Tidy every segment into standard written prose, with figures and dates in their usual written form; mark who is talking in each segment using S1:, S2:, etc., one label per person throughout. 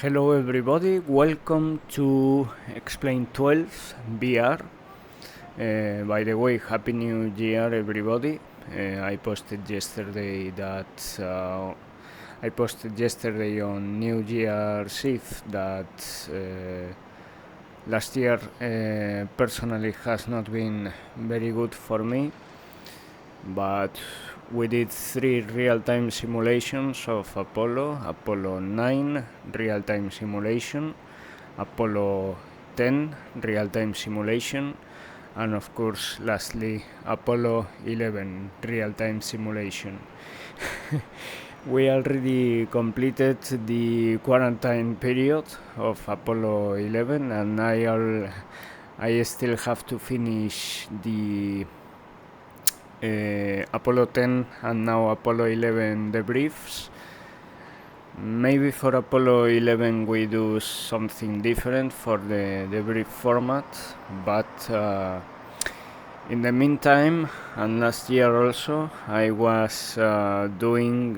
S1: Hello everybody, welcome to Explain 12 VR. By the way, Happy New Year everybody. I posted yesterday on New Year's Eve that last year personally has not been very good for me, but we did 3 real-time simulations of Apollo 9 real-time simulation, Apollo 10 real-time simulation, and of course lastly Apollo 11 real-time simulation. We already completed the quarantine period of Apollo 11 and I still have to finish the Apollo 10 and now Apollo 11 debriefs. Maybe for Apollo 11 we do something different for the debrief format, but in the meantime, and last year also, I was doing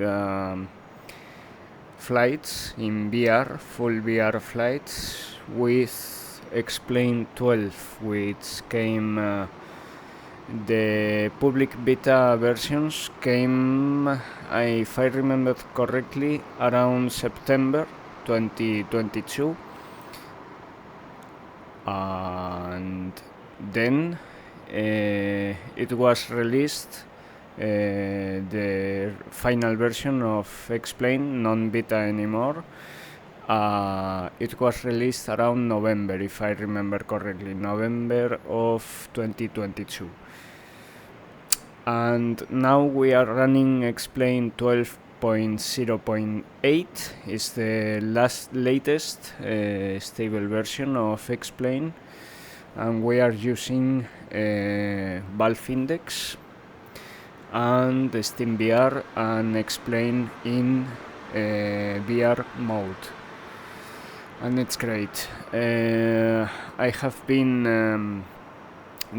S1: flights in VR, full VR flights with Explain 12, which came the public beta versions came, if I remember correctly, around September 2022, and then it was released, the final version of Explain, non-beta anymore. It was released around November, if I remember correctly, November of 2022. And now we are running Explain 12.0.8. Is the latest stable version of Explain, and we are using Valve Index and SteamVR and Explain in VR mode, and it's great. I have been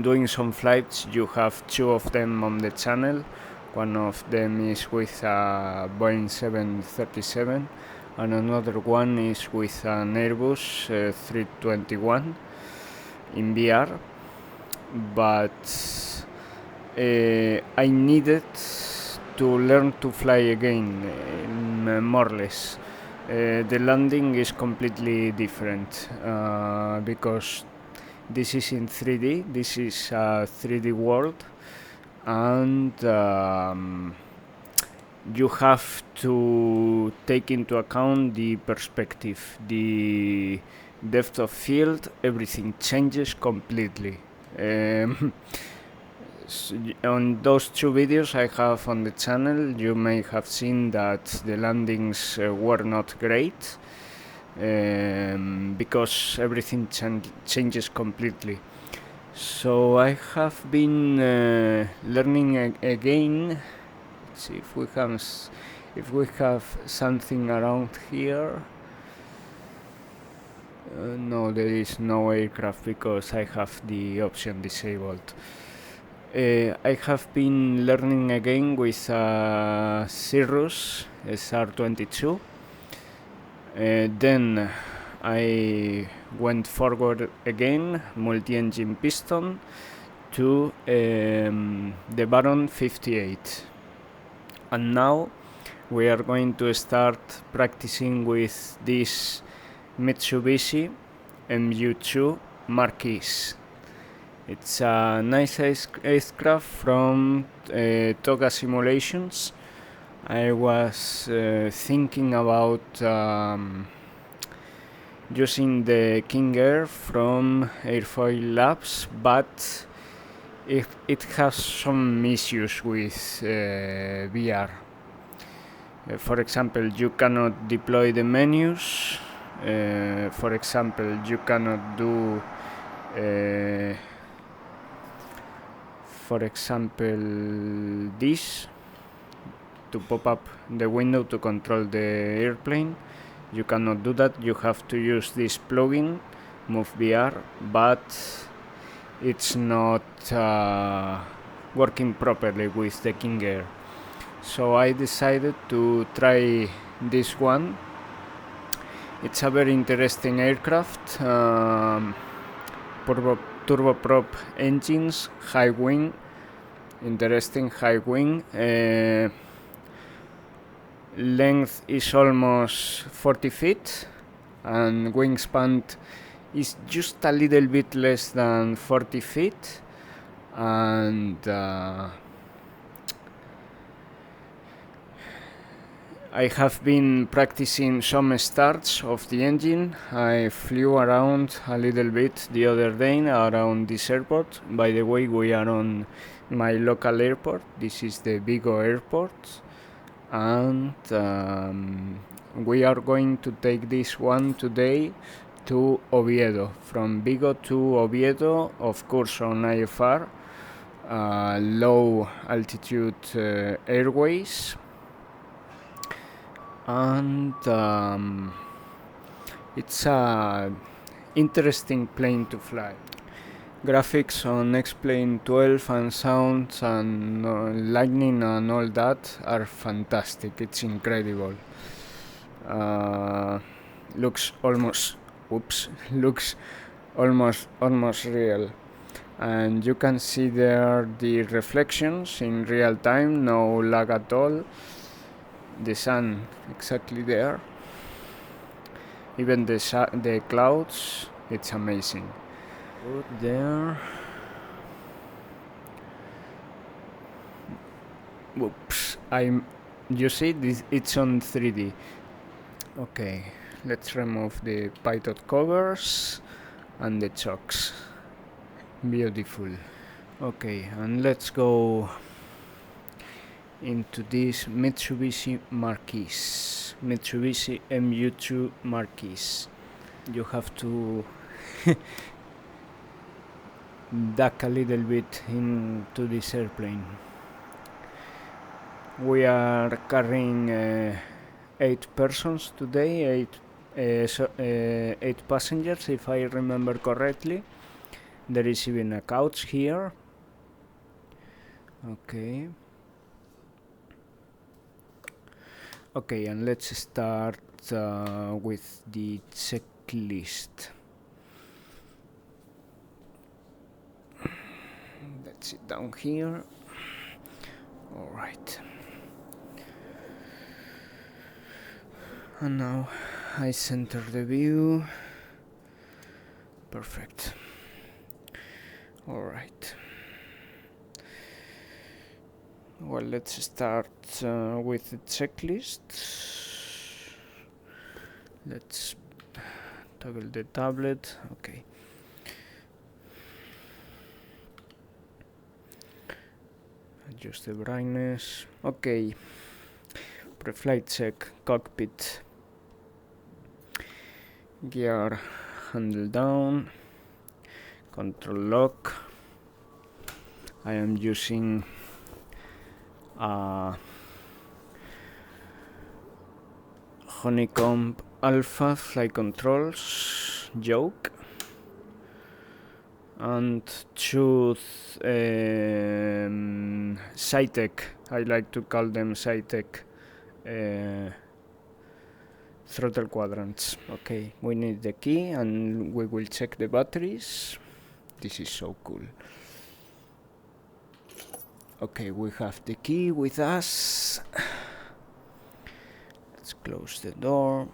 S1: doing some flights. You have 2 of them on the channel. One of them is with a Boeing 737 and another one is with an Airbus 321 in VR, but I needed to learn to fly again, more or less. The landing is completely different because this is in 3D, this is a 3D world, and you have to take into account the perspective, the depth of field, everything changes completely. On those 2 videos I have on the channel, you may have seen that the landings were not great. Because everything changes completely. So I have been learning again. Let's see if we have something around here. No, there is no aircraft because I have the option disabled. I have been learning again with Cirrus SR22. Then I went forward again, multi-engine piston, to the Baron 58. And now we are going to start practicing with this Mitsubishi MU-2 Marquise. It's a nice aircraft from Toga Simulations. I was thinking about using the King Air from Airfoil Labs, but it has some issues with VR. For example, you cannot deploy the menus. For example, you cannot do for example this, to pop up the window to control the airplane. You cannot do that. You have to use this plugin, Move VR, but it's not working properly with the King Air. So I decided to try this one. It's a very interesting aircraft. Turboprop engines, high wing, interesting high wing. Length is almost 40 feet and wingspan is just a little bit less than 40 feet, and I have been practicing some starts of the engine. I flew around a little bit the other day around this airport. By the way, we are on my local airport. This is the Vigo airport, and we are going to take this one today to Oviedo. From Vigo to Oviedo, of course on IFR, low altitude airways, and it's a interesting plane to fly. Graphics on X-Plane 12 and sounds and lightning and all that are fantastic. It's incredible. Looks almost real, and you can see there the reflections in real time, no lag at all. The sun exactly there, even the clouds, it's amazing. Good there. Whoops, you see this, it's on 3D. Okay, let's remove the Python covers and the chocks. Beautiful. Okay, and let's go into this Mitsubishi Marquise, Mitsubishi MU-2 Marquise. You have to duck a little bit into this airplane. We are carrying 8 persons today, 8 passengers if I remember correctly. There is even a couch here. Okay, and let's start with the checklist. Let's sit down here. All right. And now I center the view. Perfect. All right. Well, let's start with the checklist. Let's toggle the tablet. Okay. Adjust the brightness. Okay. Pre-flight check, cockpit. Gear handle down. Control lock. I am using Honeycomb Alpha flight controls yoke, and choose saitek. I like to call them saitek throttle quadrants. Okay, we need the key and we will check the batteries. This is so cool. Okay, we have the key with us. Let's close the door.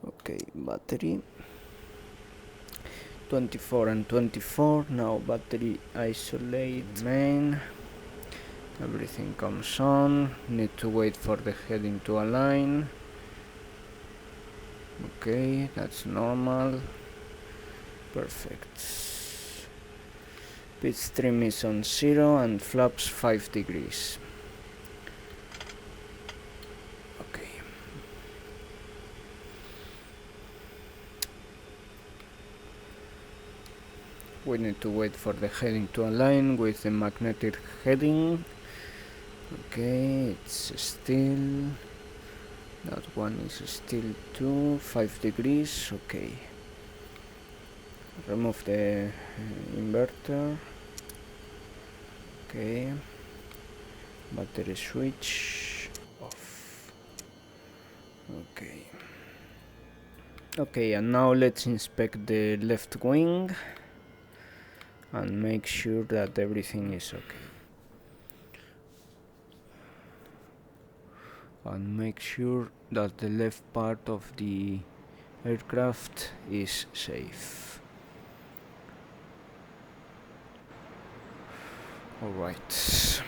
S1: Okay, battery 24 and 24. Now battery isolate main. Everything comes on. Need to wait for the heading to align. Okay, that's normal. Perfect. Pitch trim is on 0 and flaps 5 degrees. Okay. We need to wait for the heading to align with the magnetic heading. Okay, it's still, that one is still 5 degrees. Okay. Remove the inverter. Okay. Battery switch off. Okay. Okay, and now let's inspect the left wing and make sure that everything is okay. And make sure that the left part of the aircraft is safe. Alright.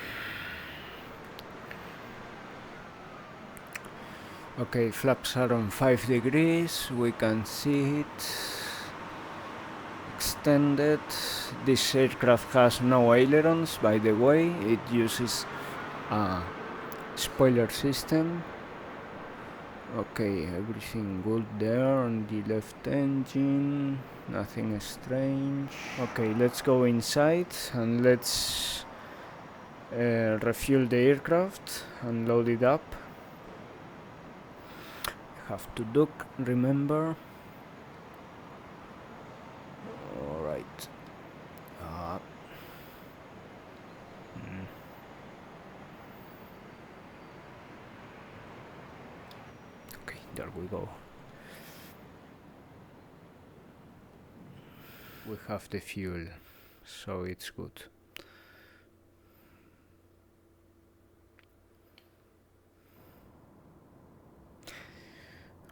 S1: Okay, flaps are on 5 degrees, we can see it extended. This aircraft has no ailerons, by the way, it uses a spoiler system. Okay, everything good there on the left engine, nothing strange. Okay, let's go inside and let's refuel the aircraft and load it up. Have to duck, remember. Alright. Okay, there we go. We have the fuel, so it's good.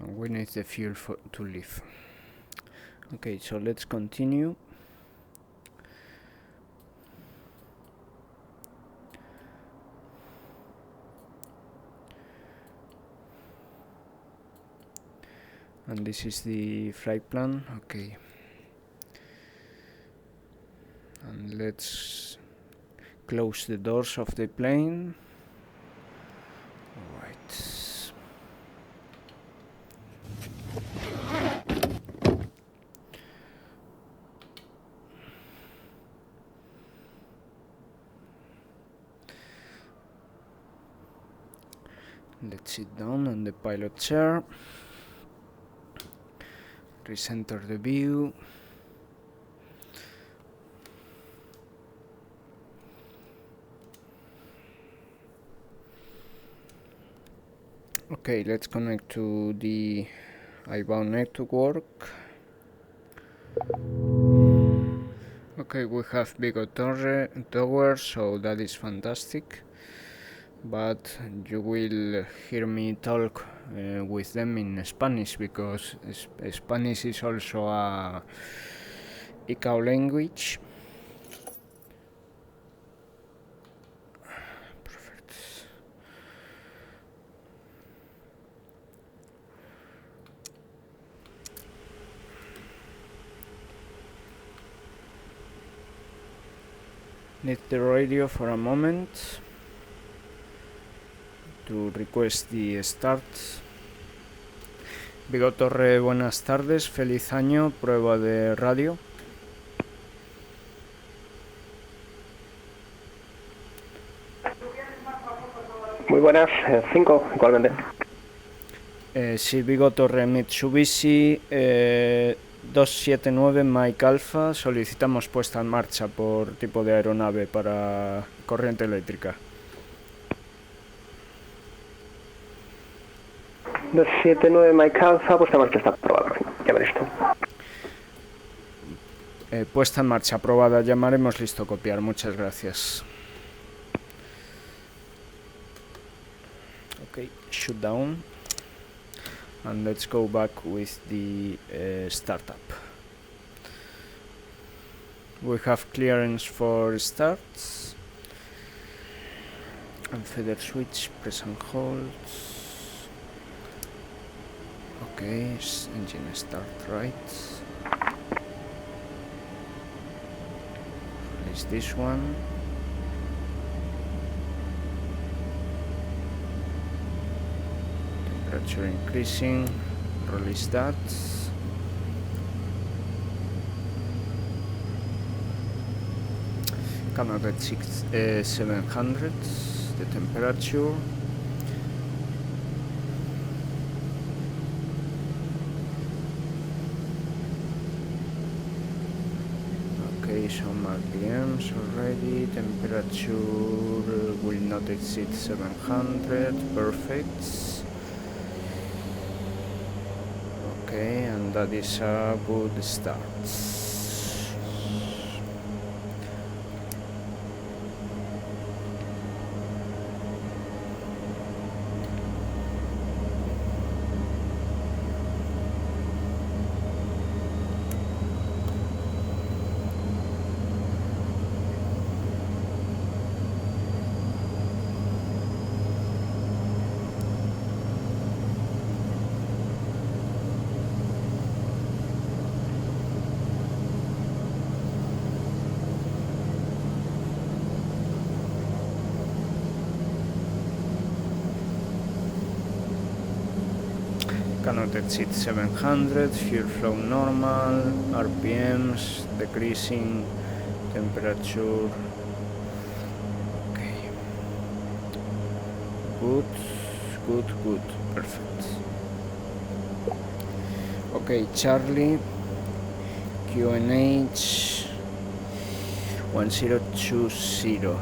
S1: And we need the fuel to leave. Okay, so let's continue. And this is the flight plan. Okay. And let's close the doors of the plane. Alright. Let's sit down on the pilot chair. Recenter the view. Okay, let's connect to the IVAO network. Okay, we have Vigo tower, so that is fantastic. But you will hear me talk with them in Spanish, because Spanish is also a IVAO language. Perfect. Need the radio for a moment to request the start. Vigo Torre, buenas tardes, feliz año, prueba de radio.
S2: Muy buenas, 5 igualmente.
S1: Sí, Vigo Torre, Mitsubishi 279 Mike Alpha, solicitamos puesta en marcha por tipo de aeronave para corriente eléctrica.
S2: 279 Mike Alpha, puesta en marcha está aprobada. Ya veré esto.
S1: Puesta en marcha aprobada, llamaremos listo copiar, muchas gracias. Okay, shoot down. And let's go back with the startup. We have clearance for starts. And feather switch, press and hold. Okay, engine start right. Release this one. Temperature increasing. Release that. Cannot at 700 the temperature. Okay, some RPMs already. Temperature will not exceed 700. Perfect. Okay, and that is a good start. Cannot exceed 700, fuel flow normal, RPMs decreasing, temperature. Okay. Good, perfect. Okay, Charlie, QNH 1020.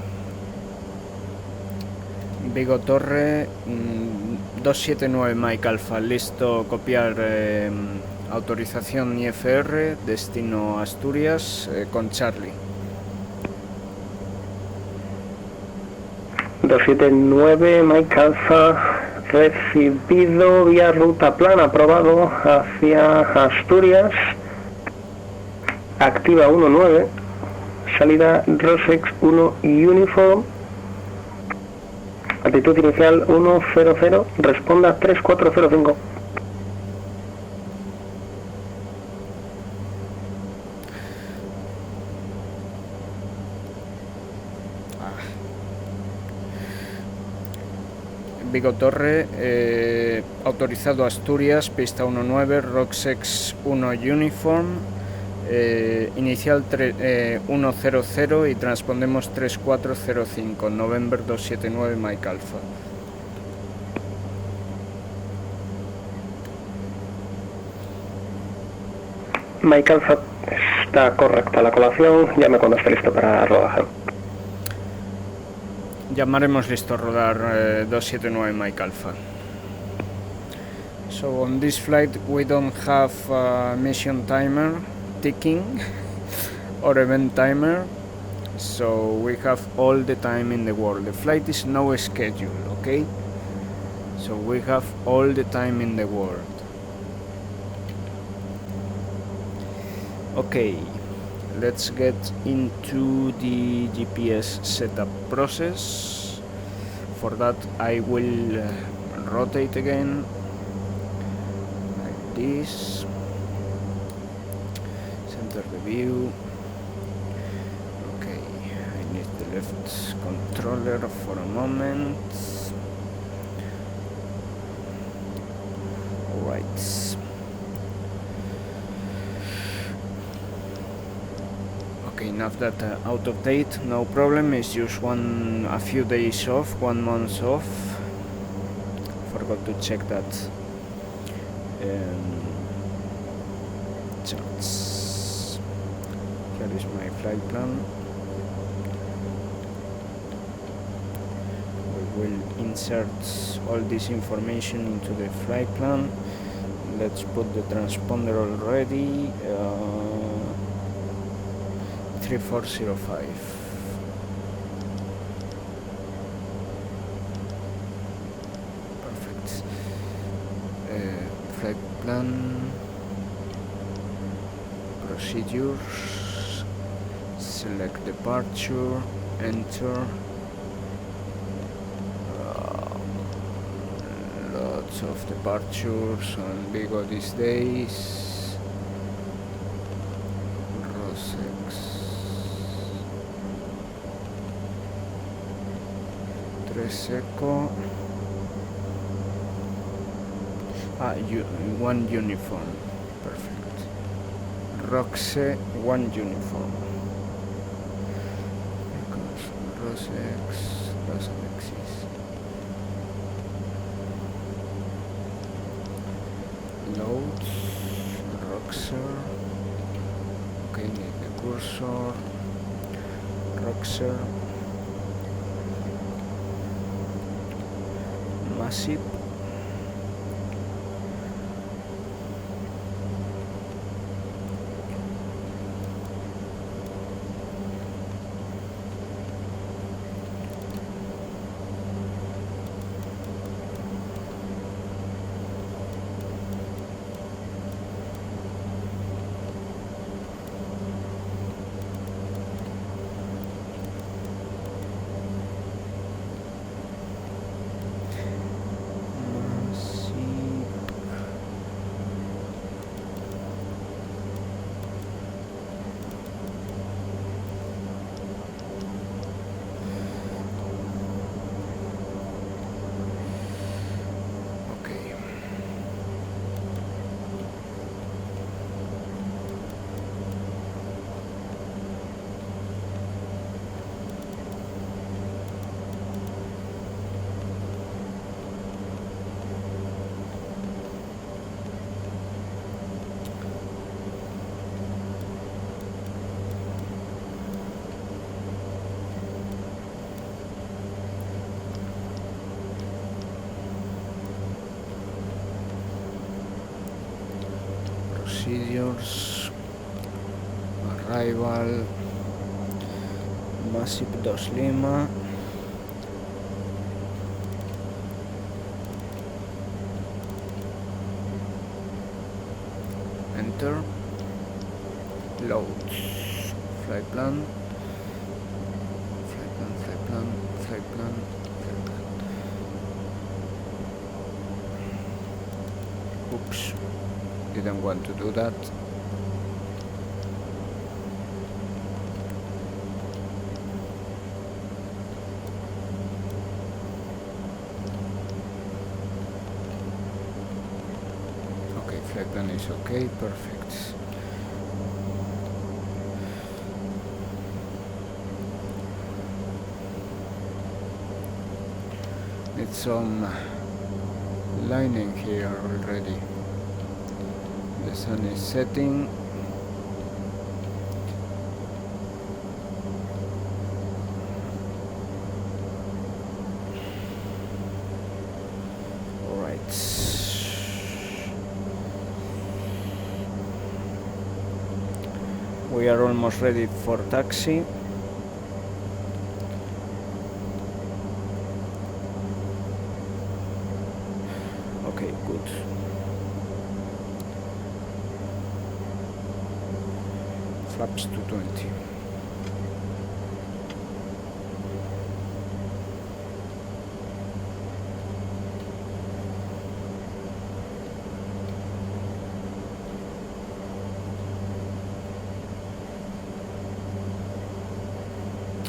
S1: Vigo Torre 279 Mike Alpha, listo copiar autorización IFR, destino Asturias con Charlie.
S2: 279 Mike Alpha, recibido vía ruta plan, aprobado hacia Asturias, activa 19, salida Rosex 1 Uniform, altitud inicial 100, responda 3405.
S1: Vigo Torre, autorizado Asturias, pista 19, Rosex 1 Uniform, inicial 100 y transpondemos 3405, November 279 Mike Alpha.
S2: Mike Alpha, está correcta la colación, llame cuando esté listo para rodaje.
S1: Llamaremos listo a rodar 279 Mike Alpha. So on this flight we don't have a mission timer ticking or event timer, so we have all the time in the world. The flight is no schedule, okay? So we have all the time in the world. Okay, let's get into the GPS setup process. For that I will rotate again like this, center the view. Okay, I need the left controller for a moment. Alright. Enough that out of date, no problem. It's just a few days off, 1 month off. Forgot to check that. Charts. Here is my flight plan. We will insert all this information into the flight plan. Let's put the transponder already. 3405. Perfect. Flight plan, procedures, select departure, enter. Lots of departures on Vigo these days. Seco. One uniform. Perfect. Roxe, one uniform. Because Rosex doesn't exist. Loads. Roxer. Okay, need the cursor. Roxer. Massive. procedures, arrival, Massive 2 Lima, enter, loads, flight plan, flight plan. Oops, didn't want to do that. Okay, flight plan is okay, perfect. It's some lining here already. The sun is setting. Alright. We are almost ready for taxi. Okay, good. Flaps to 20.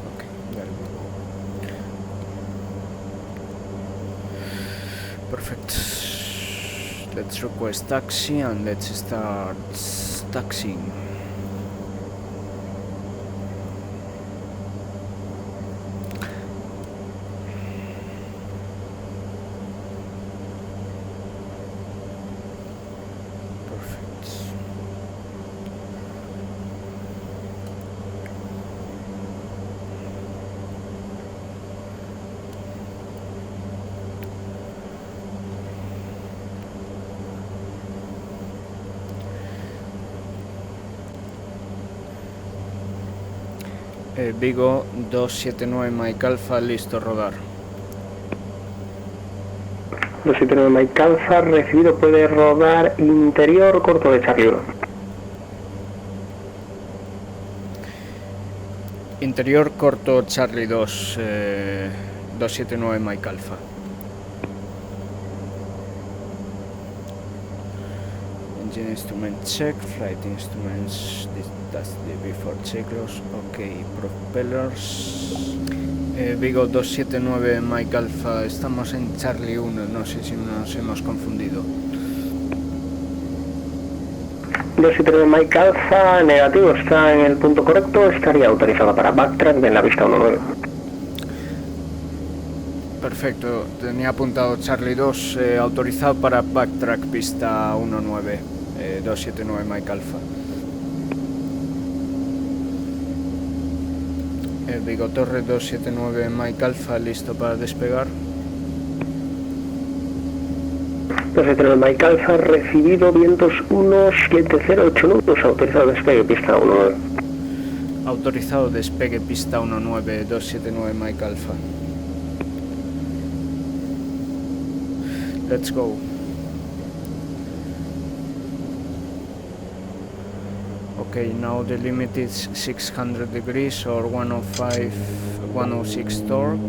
S1: Okay, there we go. Perfect. Let's request taxi and let's start taxiing. Vigo 279 Mike Alpha, listo a rodar.
S2: 279 Mike Alpha, recibido, puede rodar interior corto de Charlie 1.
S1: Interior corto Charlie 2, 279 Mike Alpha. Engine instrument check, flight instruments, that's the before checklist. Ok, propellers. Vigo 279 Mike Alpha, estamos en Charlie 1, no sé si nos hemos confundido.
S2: 279 Mike Alpha, negativo, está en el punto correcto, estaría autorizado para backtrack en la pista 19.
S1: Perfecto, tenía apuntado Charlie 2, autorizado para backtrack pista 19, 279 Mike Alpha. Vigo Torre 279 Mike Alpha, listo para despegar.
S2: 279 Mike Alpha, recibido, vientos 170, 8 nudos, autorizado despegue pista 19.
S1: Autorizado despegue pista 19, 279 Mike Alpha. Let's go. Okay, now the limit is 600 degrees or 105, 106 torque.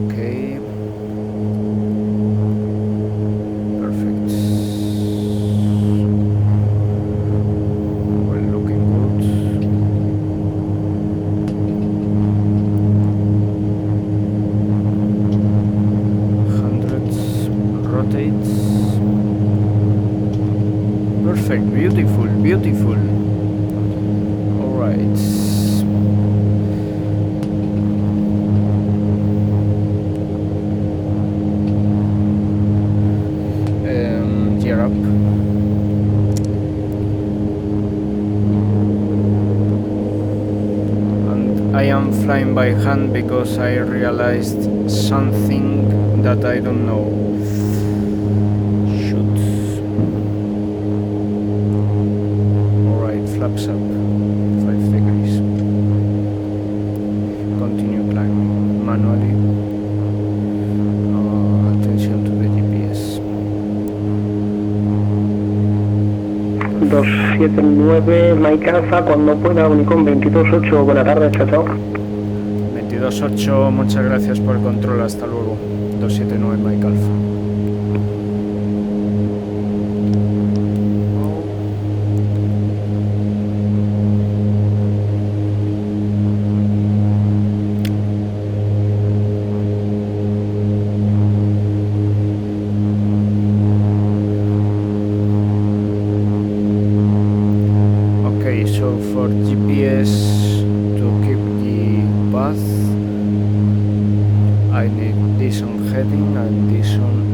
S1: Okay. Perfect. Well, looking good. Hundreds, rotates. Perfect, beautiful, beautiful. All right. Gear up. And I am flying by hand because I realized something that I don't know. Shoot.
S2: 279 Mike Alpha, cuando pueda, Honeycomb 22.8, buena tarde, chao, chao.
S1: 22.8, muchas gracias por el control, hasta luego. 279 Mike Alpha. So for GPS to keep the path, I need this on heading and this on.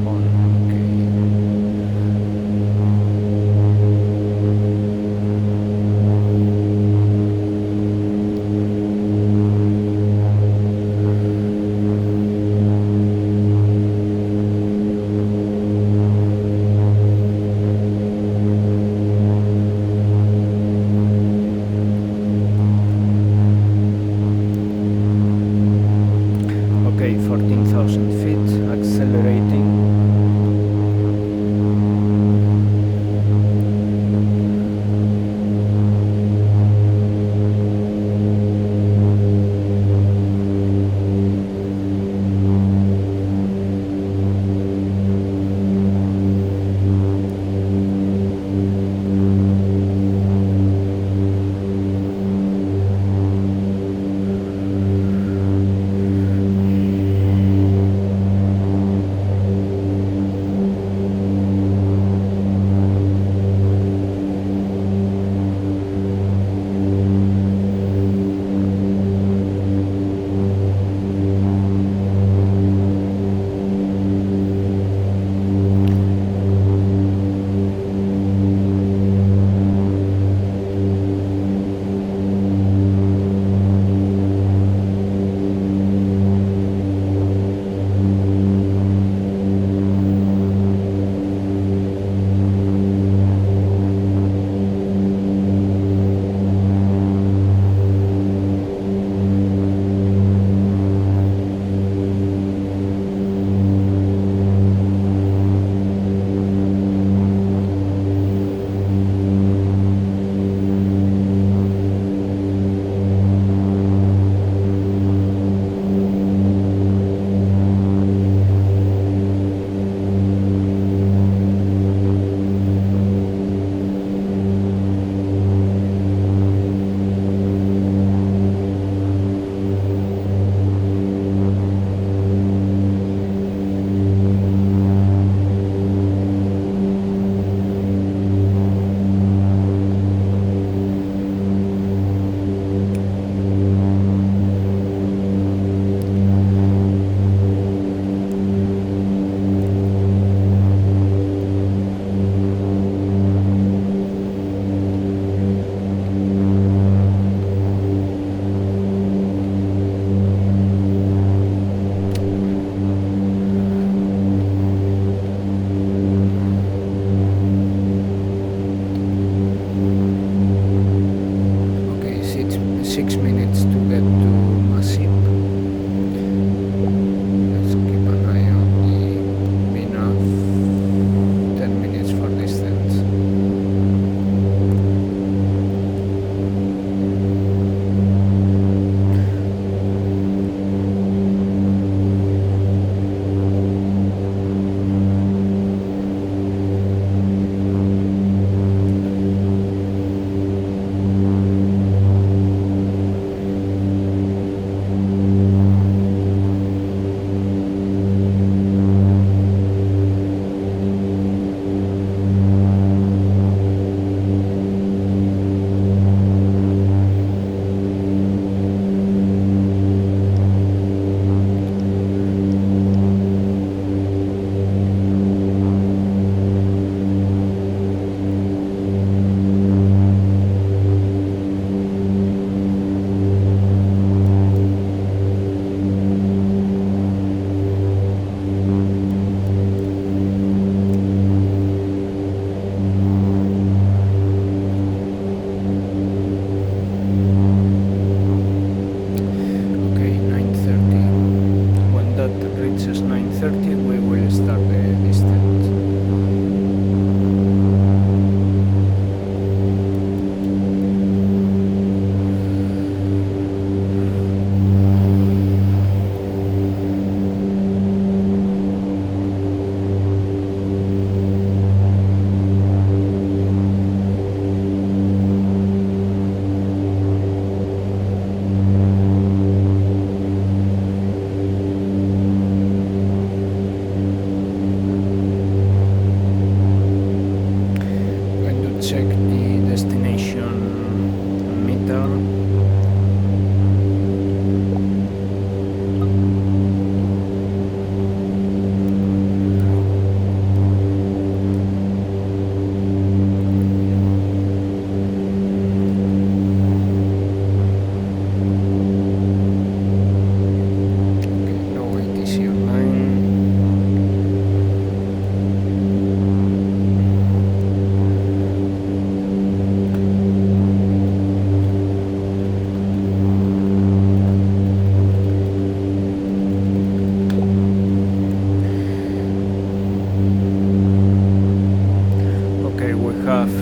S1: we have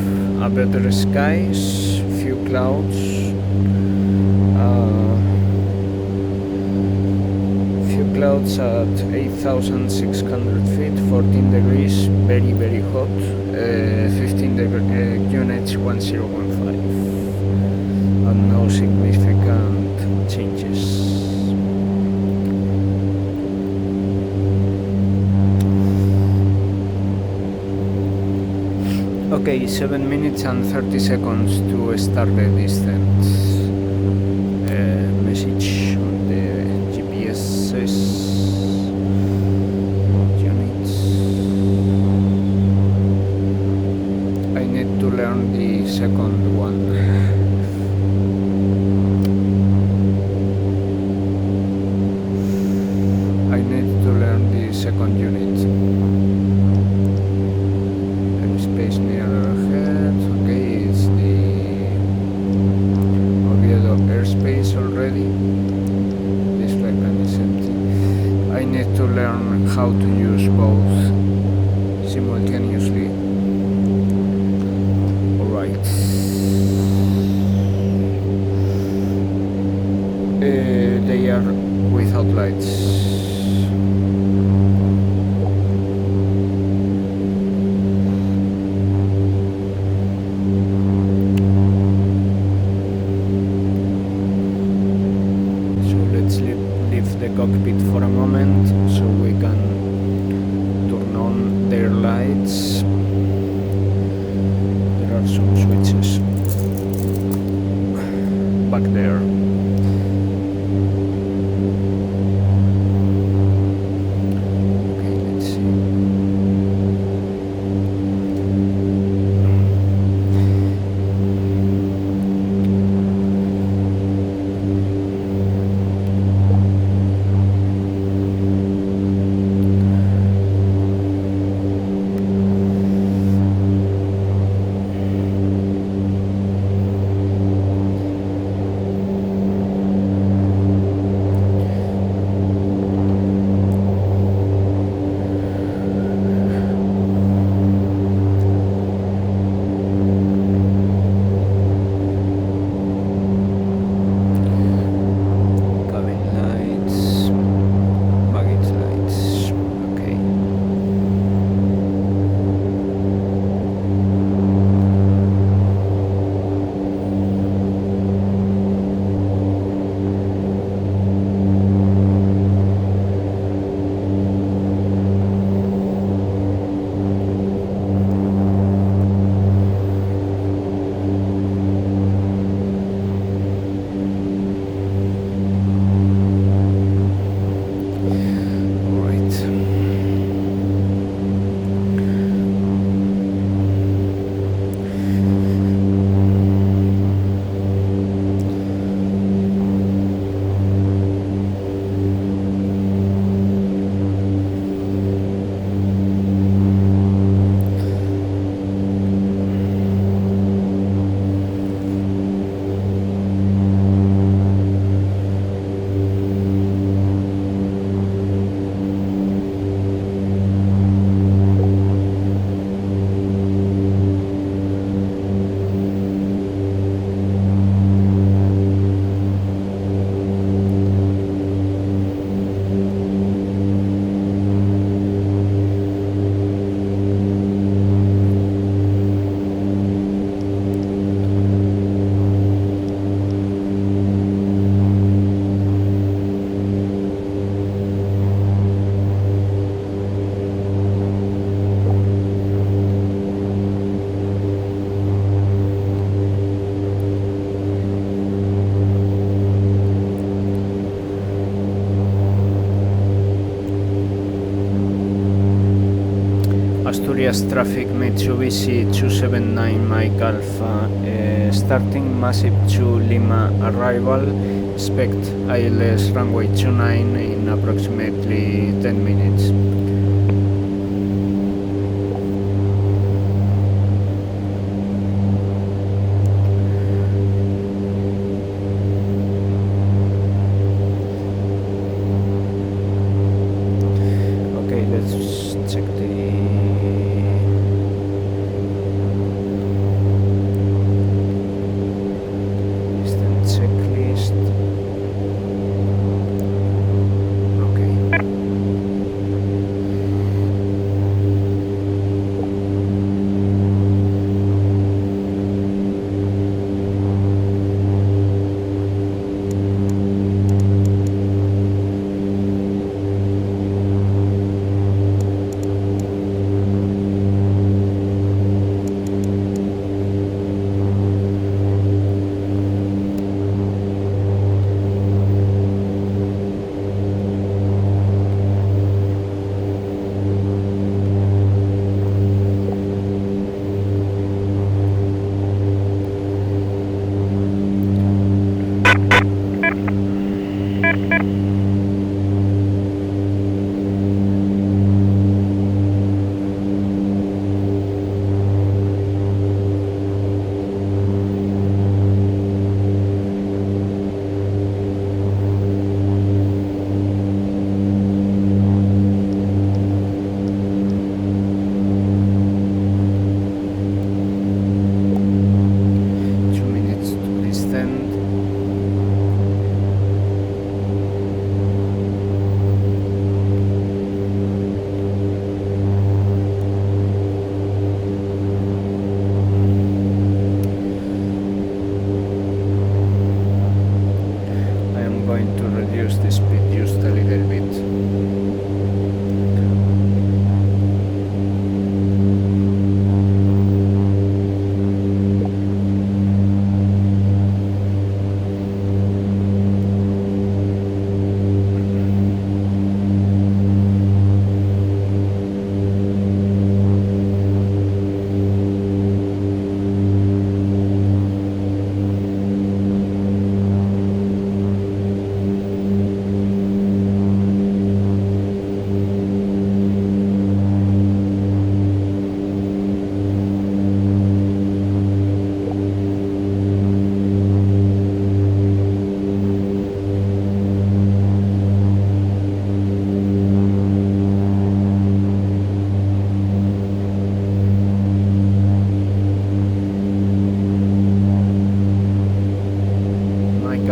S1: a better skies, few clouds, at 8,600 feet, 14 degrees, very hot, 15 units 1015, and no significant changes. Okay, 7 minutes and 30 seconds to start the descent. Message on the GPS units. I need to learn the second one. I need to learn the second unit. Space near ahead. Okay, it's the Oviedo airspace already. This weapon is empty. I need to learn how to use both simultaneously. Alright. They are without lights. Cockpit for a moment so we can turn on their lights. There are some switches back there. Okay, let's see. Asturias traffic Mitsubishi 279 Mike Alpha, starting massive to Lima arrival, expect ILS runway 29 in approximately 10 minutes. Okay, let's check the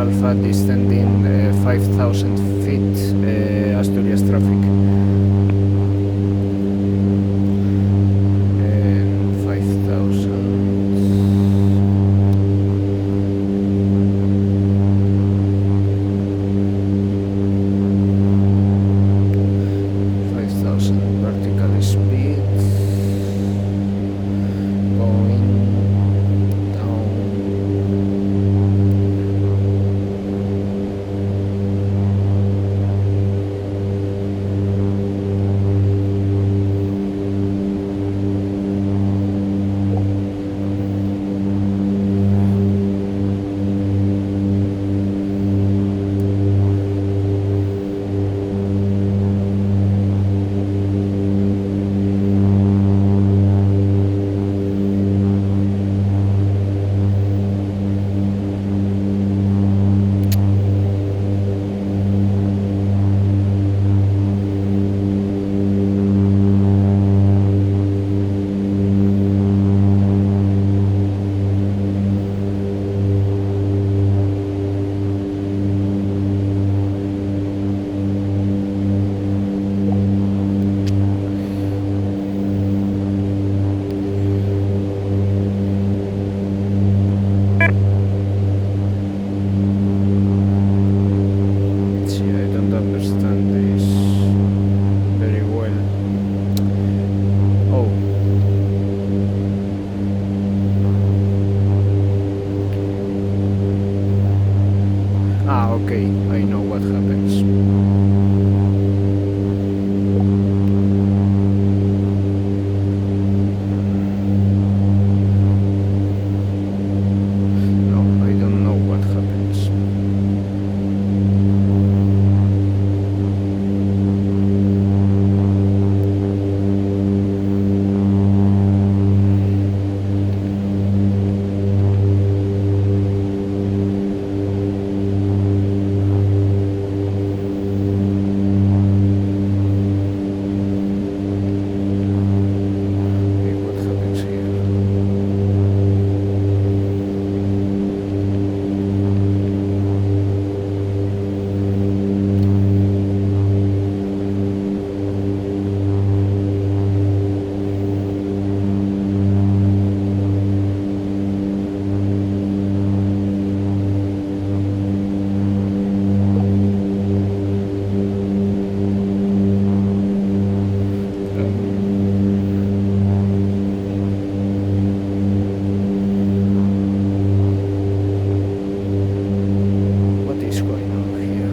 S1: Alpha descending 5,000 feet, Asturias traffic. And 5,000. 5,000 vertical speed. Going down. See, I don't understand this very well. Oh. Ah, okay, I know what happens. No, I don't know what happens. Okay, what happens here? What is going on here?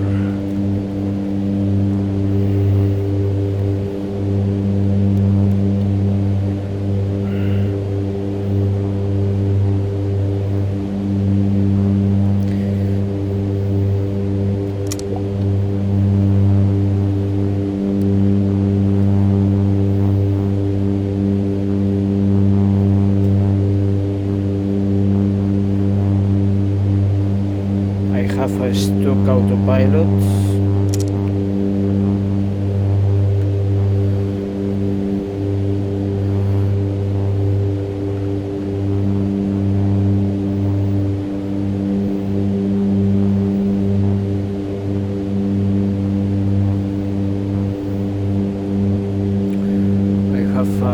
S1: I have a stock autopilot. I have a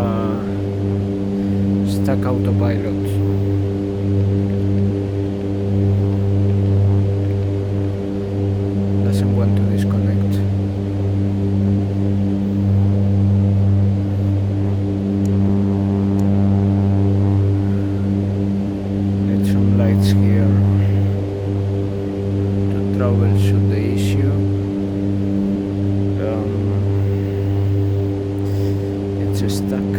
S1: stack autopilot. Doesn't want to disconnect. Need some lights here to troubleshoot the issue. It's stuck.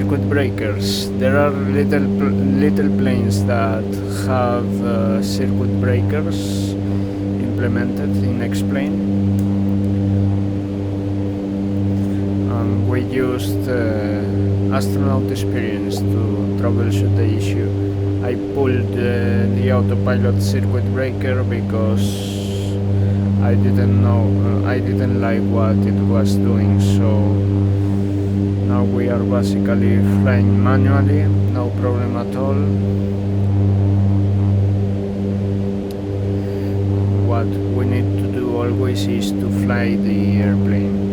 S1: circuit breakers. There are little planes that have circuit breakers implemented in X-Plane, and we used astronaut experience to troubleshoot the issue. I pulled the autopilot circuit breaker because I didn't know, I didn't like what it was doing, so now we are basically flying manually, no problem at all. What we need to do always is to fly the airplane.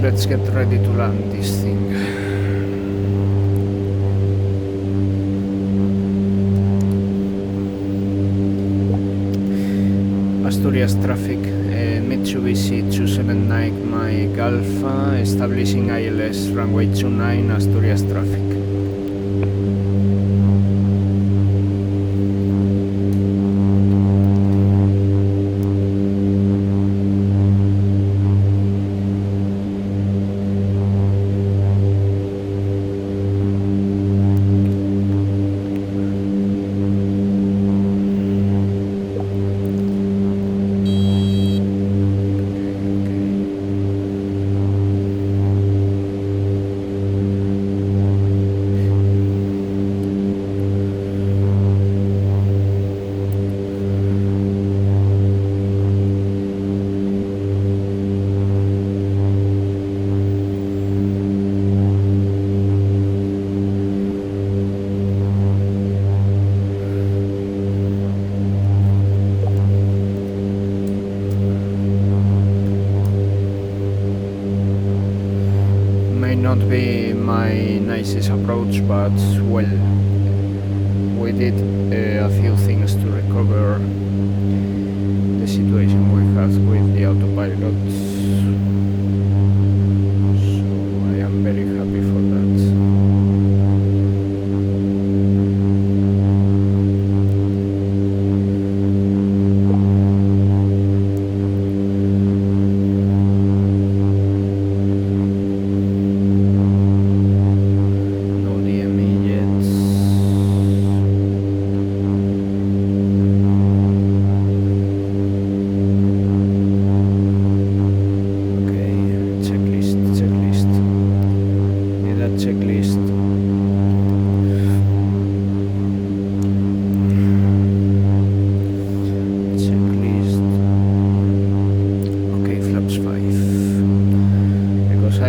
S1: Let's get ready to land this thing. Asturias traffic, Mitsubishi 279 Mike Alpha, establishing ILS runway 29, Asturias traffic. Not be my nicest approach, but well, we did a few things to recover the situation we had with the autopilot, so I am very happy for that.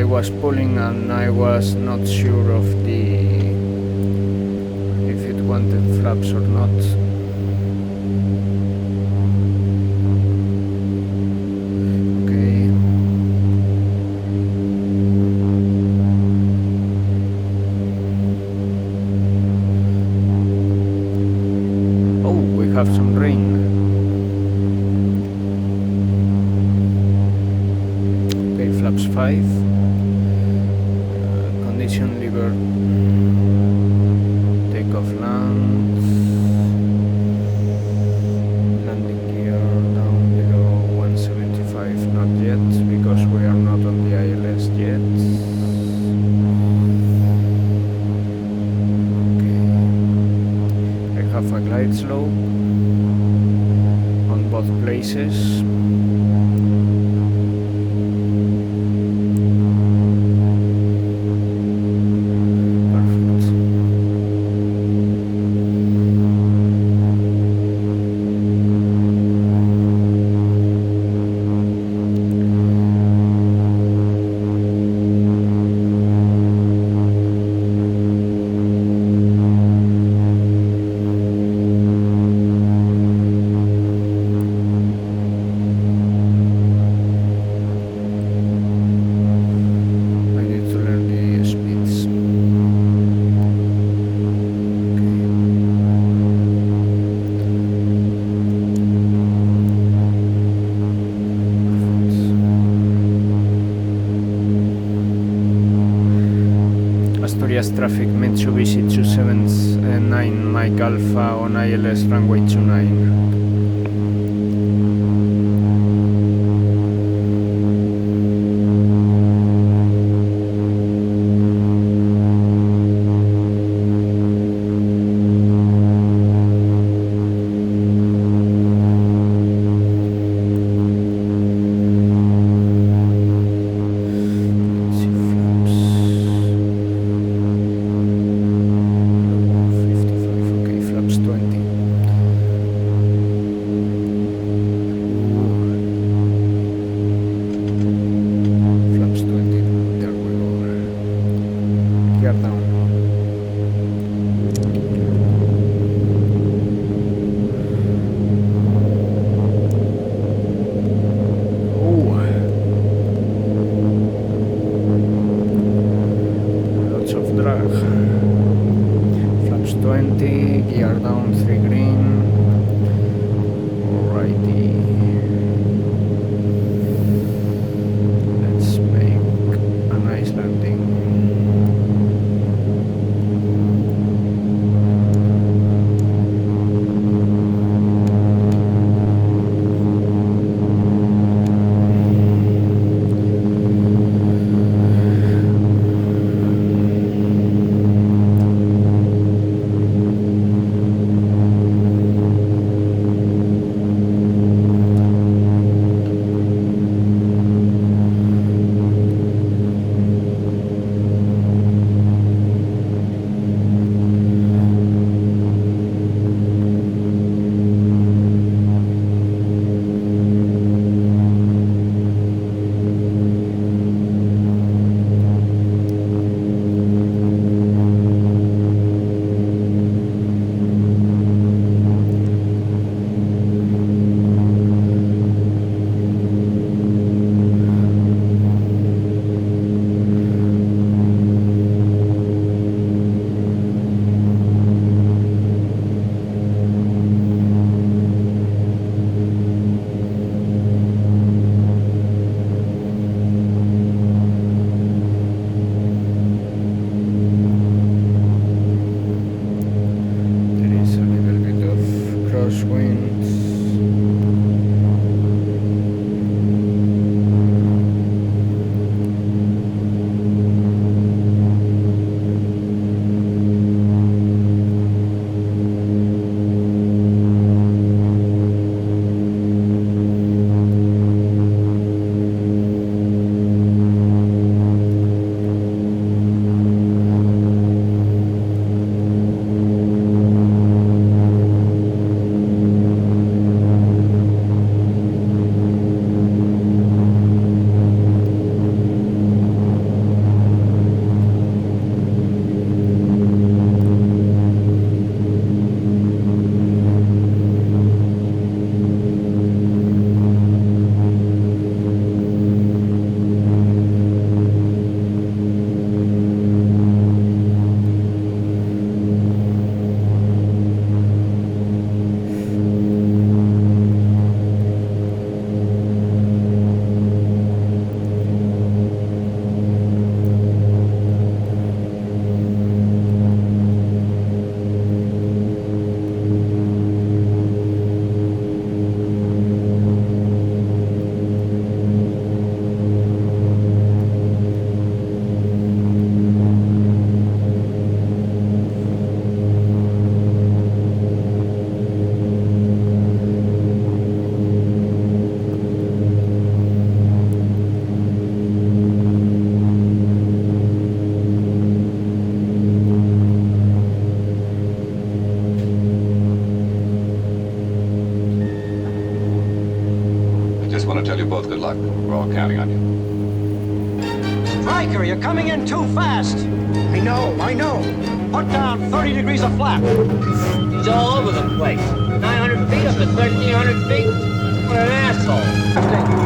S1: Was pulling and I was not sure of if it wanted flaps or not. Okay. Oh, we have some rain. Okay, flaps 5. Condition lever, takeoff land, landing gear down below 175, not yet, because we are not on the ILS yet. Okay, I have a glide slope on both places. traffic Mitsubishi 279 Mike Alpha on ILS runway 29.
S3: tell you both good luck. We're all counting on you.
S4: Stryker, you're coming in too fast.
S5: I know.
S4: Put down 30 degrees of flap.
S6: He's all over the place. 900 feet up to 1,300 feet. What an asshole.